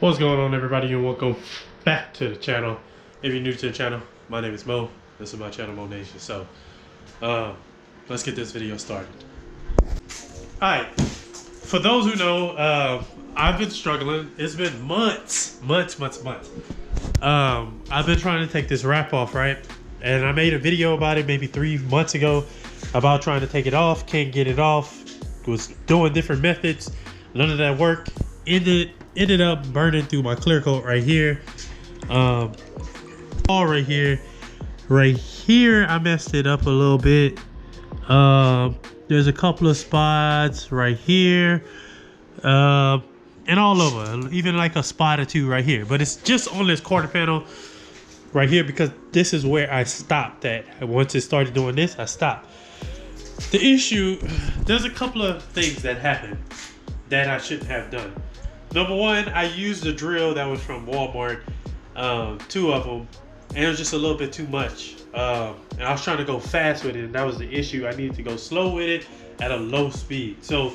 What's going on, everybody, and welcome back to the channel. If you're new to the channel, my name is Mo. This is my channel, Mo Nation. So let's get this video started. Alright, for those who know, I've been struggling. It's been months. I've been trying to take this wrap off, right? And I made a video about it maybe 3 months ago about trying to take it off. Can't get it off. Was doing different methods. None of that worked. Ended up burning through my clear coat right here. All right here. Right here, I messed it up a little bit. There's a couple of spots right here. And all over. Even like a spot or two right here. But it's just on this quarter panel right here because this is where I stopped at. Once it started doing this, I stopped. The issue, there's a couple of things that happened that I shouldn't have done. Number one, I used a drill that was from Walmart, 2 of them, and it was just a little bit too much. And I was trying to go fast with it, and that was the issue. I needed to go slow with it at a low speed. So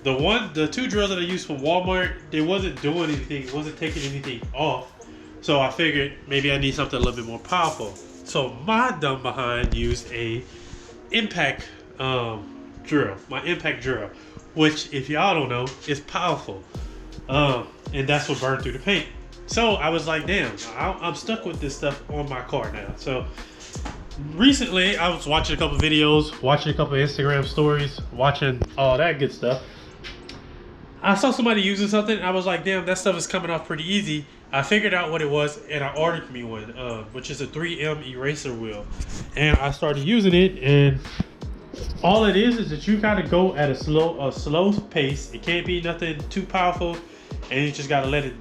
the 2 drills that I used from Walmart, they wasn't doing anything, it wasn't taking anything off. So I figured maybe I need something a little bit more powerful. So my dumb behind used a impact drill, my impact drill, which if y'all don't know, is powerful. And that's what burned through the paint. So I was like, damn, I'm stuck with this stuff on my car now. So recently I was watching a couple videos, watching a couple Instagram stories, watching all that good stuff. I saw somebody using something. I was like, damn, that stuff is coming off pretty easy. I figured out what it was and I ordered me one, which is a 3M eraser wheel. And I started using it, and all it is that you gotta go at a slow pace. It can't be nothing too powerful, and you just gotta let it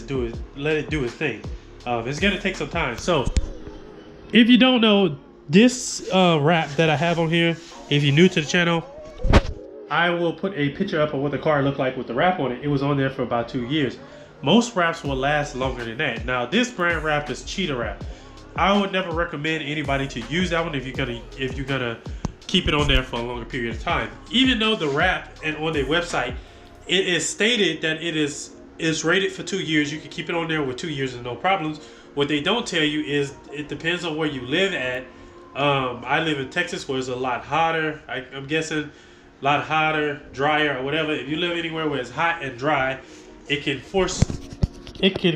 do its thing. It's gonna take some time. So if you don't know, this wrap that I have on here, if you're new to the channel, I will put a picture up of what the car looked like with the wrap on it. It was on there for about 2 years. Most wraps will last longer than that. Now this brand wrap is cheetah wrap. I would never recommend anybody to use that one if you're gonna keep it on there for a longer period of time. Even though the wrap and on their website, it is stated that it is rated for 2 years. You can keep it on there with 2 years and no problems. What they don't tell you is it depends on where you live at. I live in Texas, where it's a lot hotter. I'm guessing a lot hotter, drier, or whatever. If you live anywhere where it's hot and dry, it can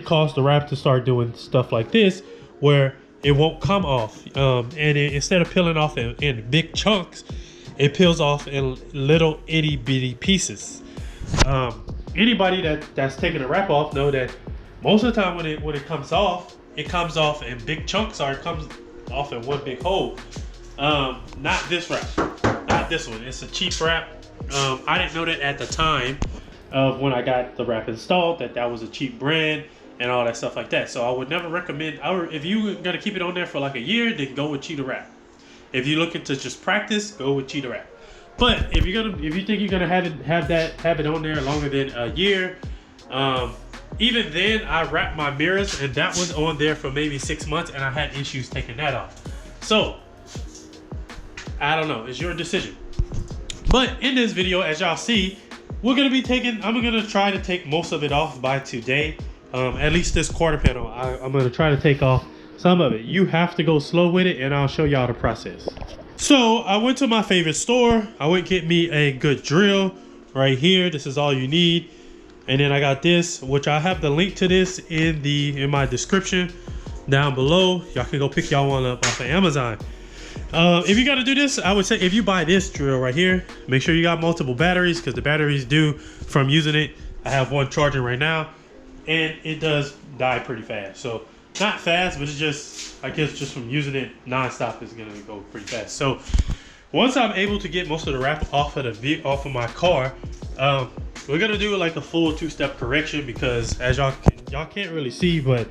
cause the wrap to start doing stuff like this, where it won't come off. Instead of peeling off in big chunks, it peels off in little itty bitty pieces. Anybody that's taking a wrap off know that most of the time when it comes off in big chunks, or it comes off in one big hole. Not this wrap, not this one. It's a cheap wrap. I didn't know that at the time of when I got the wrap installed, that was a cheap brand and all that stuff like that. So I would never recommend, if you're gonna keep it on there for like a year, then go with cheetah wrap. If you're looking to just practice, go with cheetah wrap. But if you think you're gonna have it on there longer than a year, even then I wrapped my mirrors and that was on there for maybe 6 months and I had issues taking that off. So I don't know, it's your decision. But in this video, as y'all see, I'm gonna try to take most of it off by today. At least this quarter panel, I'm gonna try to take off some of it. You have to go slow with it, and I'll show y'all the process. So I went to my favorite store. I went get me a good drill right here. This is all you need. And then I got this, which I have the link to this in my description down below. Y'all can go pick y'all one up off of Amazon. If you got to do this, I would say if you buy this drill right here, make sure you got multiple batteries, because the batteries do, from using it, I have one charging right now, and it does die pretty fast. So not fast, but it's just, I guess just from using it non-stop is gonna go pretty fast. So once I'm able to get most of the wrap off of my car, we're gonna do like a full 2-step correction, because as y'all can't really see, but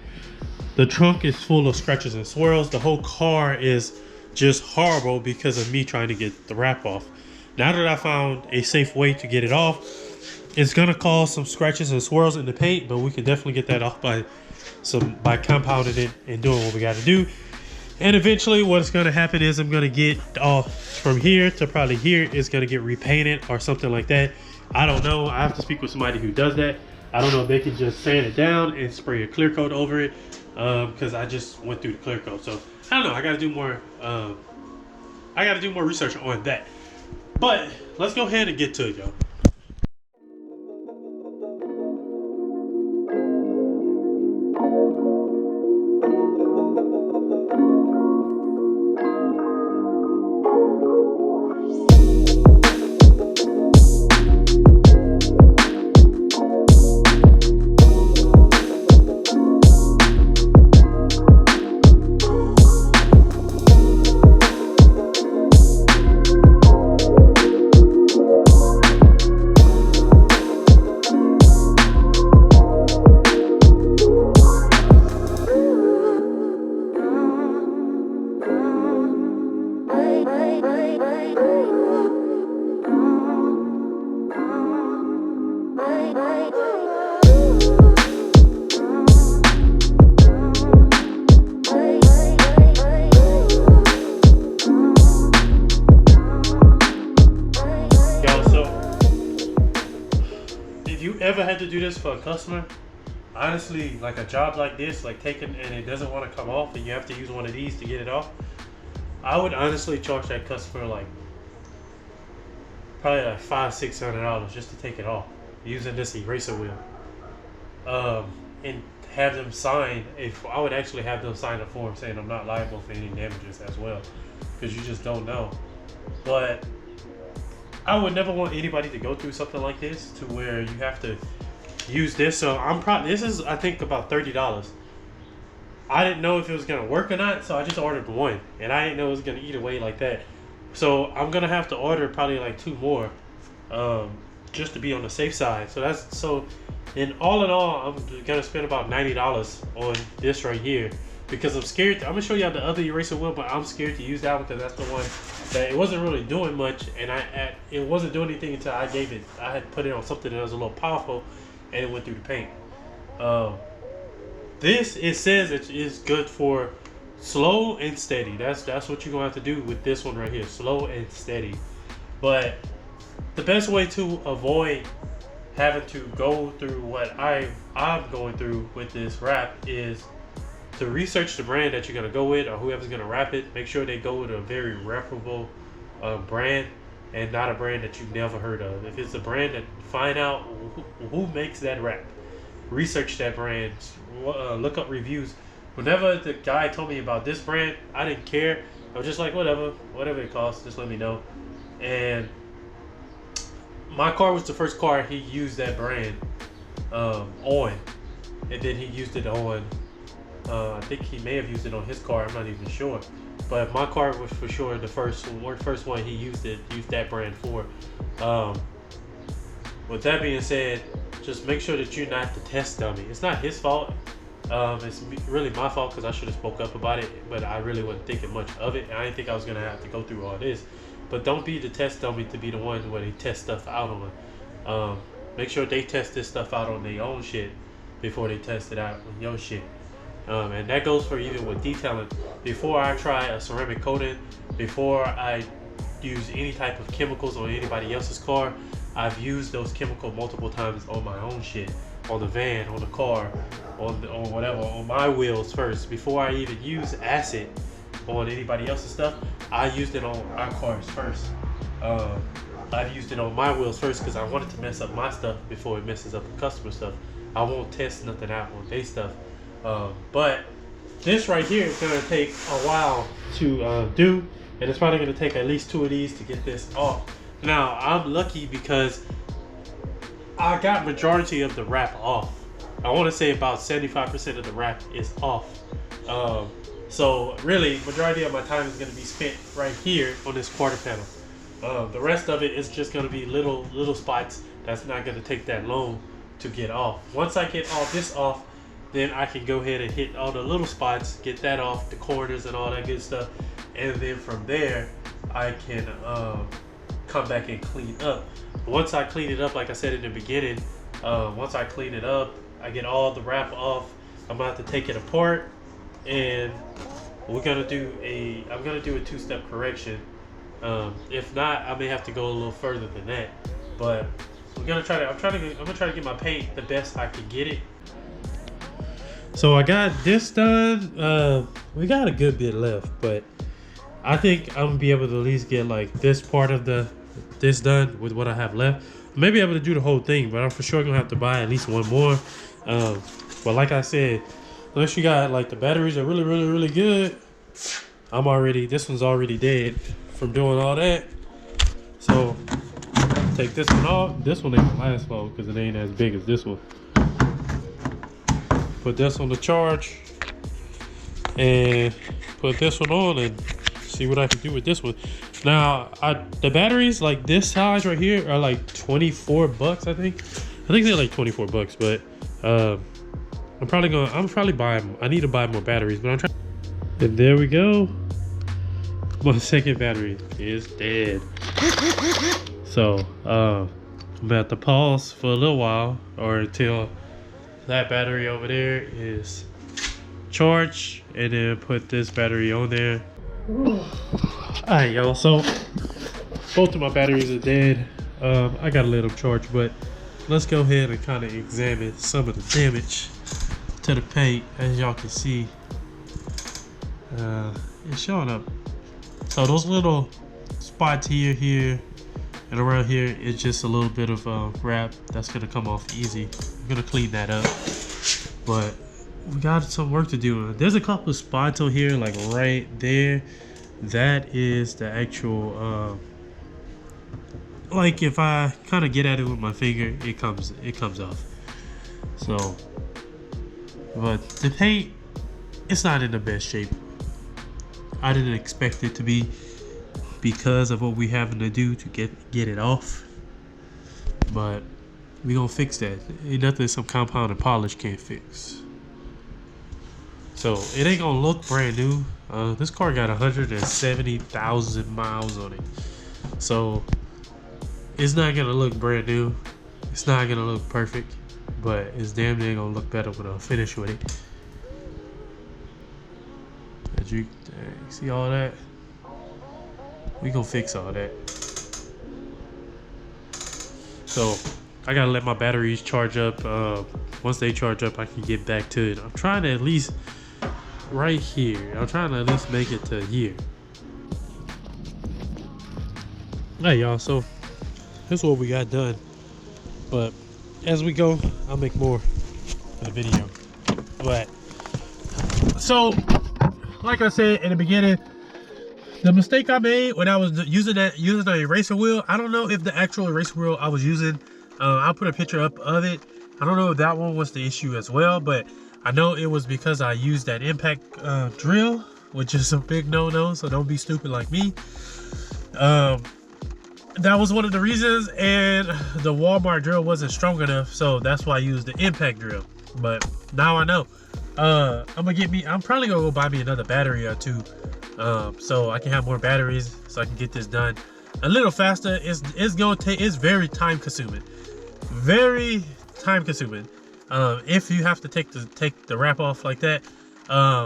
the trunk is full of scratches and swirls. The whole car is just horrible because of me trying to get the wrap off. Now that I found a safe way to get it off, it's gonna cause some scratches and swirls in the paint, but we can definitely get that off by compounding it and doing what we got to do. And eventually what's gonna happen is I'm gonna get off from here to probably here. It's gonna get repainted or something like that. I don't know. I have to speak with somebody who does that. I don't know if they can just sand it down and spray a clear coat over it, because I just went through the clear coat. So I don't know. I got to do more. I got to do more research on that. But let's go ahead and get to it, y'all. Ever had to do this for a customer? Honestly, like a job like this, like taking and it doesn't want to come off and you have to use one of these to get it off, I would honestly charge that customer like probably like $500-600 just to take it off using this eraser wheel, and have them sign. If I would actually have them sign a form saying I'm not liable for any damages as well, because you just don't know. But I would never want anybody to go through something like this to where you have to use this. So this is I think about $30. I didn't know if it was gonna work or not, so I just ordered one, and I didn't know it was gonna eat away like that. So I'm gonna have to order probably like 2 more, just to be on the safe side. So in all, I'm gonna spend about $90 on this right here, because I'm scared. I'm gonna show y'all the other eraser wheel, but I'm scared to use that one because that's the one that it wasn't really doing much, and it wasn't doing anything until I had put it on something that was a little powerful, and it went through the paint. It says it is good for slow and steady. That's what you're gonna have to do with this one right here, slow and steady. But the best way to avoid having to go through what I'm going through with this wrap is to research the brand that you're gonna go with, or whoever's gonna wrap it. Make sure they go with a very reputable brand, and not a brand that you've never heard of. If it's a brand, that find out who makes that wrap. Research that brand. Look up reviews. Whenever the guy told me about this brand, I didn't care. I was just like, whatever it costs, just let me know. And my car was the first car he used that brand on, and then he used it on. I think he may have used it on his car. I'm not even sure. But my car was for sure the first one he used that brand for. With that being said, just make sure that you're not the test dummy. It's not his fault. It's really my fault because I should have spoke up about it, but I really wasn't thinking much of it. And I didn't think I was gonna have to go through all this. But don't be the test dummy to be the one where they test stuff out on. Make sure they test this stuff out on their own shit before they test it out on your shit. And that goes for even with detailing. Before I try a ceramic coating, before I use any type of chemicals on anybody else's car, I've used those chemicals multiple times on my own shit, on the van, on the car, on whatever, on my wheels first. Before I even use acid on anybody else's stuff, I used it on our cars first. I've used it on my wheels first because I wanted to mess up my stuff before it messes up the customer stuff. I won't test nothing out on their stuff. But this right here is going to take a while to do, and it's probably going to take at least 2 of these to get this off. Now, I'm lucky because I got majority of the wrap off. I want to say about 75% of the wrap is off. So really, majority of my time is going to be spent right here on this quarter panel. The rest of it is just going to be little spots that's not going to take that long to get off. Once I get all this off, then I can go ahead and hit all the little spots, get that off, the corners and all that good stuff. And then from there, I can come back and clean up. Once I clean it up, like I said in the beginning, once I clean it up, I get all the wrap off, I'm gonna have to take it apart, and I'm gonna do a 2-step correction. If not, I may have to go a little further than that. But I'm gonna try to get my paint the best I can get it. So I got this done. We got a good bit left, but I think I'm gonna be able to at least get like this part of this done with what I have left. I may be able to do the whole thing, but I'm for sure gonna have to buy at least one more. But like I said, unless you got like the batteries are really good, this one's already dead from doing all that. So take this one off. This one ain't gonna last long because it ain't as big as this one. Put this on the charge and put this one on and see what I can do with this one. Now, the batteries like this size right here are like 24 bucks, I think. I think they're like 24 bucks, but I'm probably buying, I need to buy more batteries, but I'm trying. And there we go. My second battery is dead. So, I'm gonna have to pause for a little while or until that battery over there is charged, and then put this battery on there. Alright, y'all, so both of my batteries are dead. I gotta let them charge, but let's go ahead and kind of examine some of the damage to the paint. As y'all can see, it's showing up. So those little spots here and around here is just a little bit of wrap that's gonna come off easy. I'm gonna clean that up, but we got some work to do. There's a couple of spots on here, like right there. That is the actual like if I kind of get at it with my finger, it comes off. So, but the paint, it's not in the best shape. I didn't expect it to be because of what we having to do to get it off, but we gonna fix that. Ain't nothing some compound and polish can't fix. So it ain't gonna look brand new. This car got 170,000 miles on it, so it's not gonna look brand new. It's not gonna look perfect, but it's damn near gonna look better when I finish with it. As you see all that, we gonna fix all that. So I gotta let my batteries charge up. Once they charge up, I can get back to it. I'm trying to at least right here. I'm trying to at least make it to here. Hey y'all, so this is what we got done. But as we go, I'll make more for the video. But so, like I said in the beginning, the mistake I made when I was using the eraser wheel, I don't know if the actual eraser wheel I was using, I'll put a picture up of it. I don't know if that one was the issue as well, but I know it was because I used that impact drill, which is a big no-no, so don't be stupid like me. That was one of the reasons, and the Walmart drill wasn't strong enough, so that's why I used the impact drill. But now I know. I'm probably gonna go buy me another battery or two, so I can have more batteries, so I can get this done a little faster. It's very time consuming, if you have to take the wrap off like that.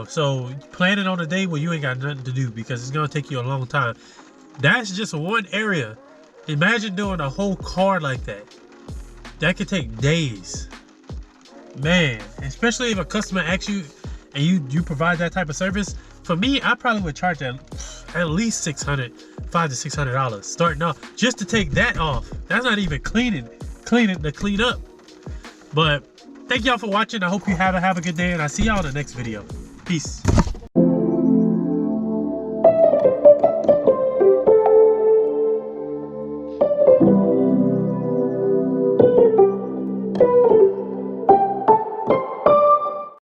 So plan it on a day where you ain't got nothing to do, because it's gonna take you a long time. That's just one area. Imagine doing a whole car like that. That could take days, man. Especially if a customer asks you and you provide that type of service. For me, I probably would charge at least $500 to $600 starting off just to take that off. That's not even clean up. But thank y'all for watching. I hope you have a good day, and I'll see y'all in the next video. Peace.